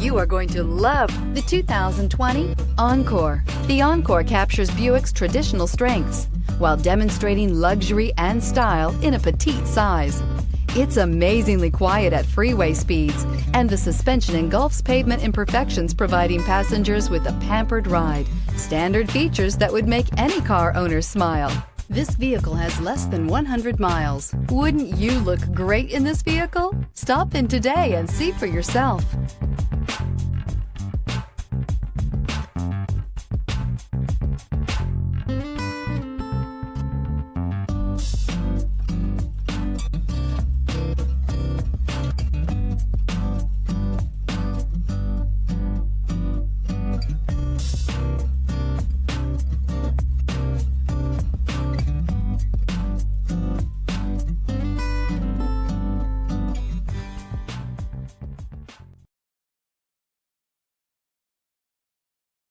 You are going to love the 2020 Encore. The Encore captures Buick's traditional strengths while demonstrating luxury and style in a petite size. It's amazingly quiet at freeway speeds, and the suspension engulfs pavement imperfections, providing passengers with a pampered ride. Standard features that would make any car owner smile. This vehicle has less than 100 miles. Wouldn't you look great in this vehicle? Stop in today and see for yourself.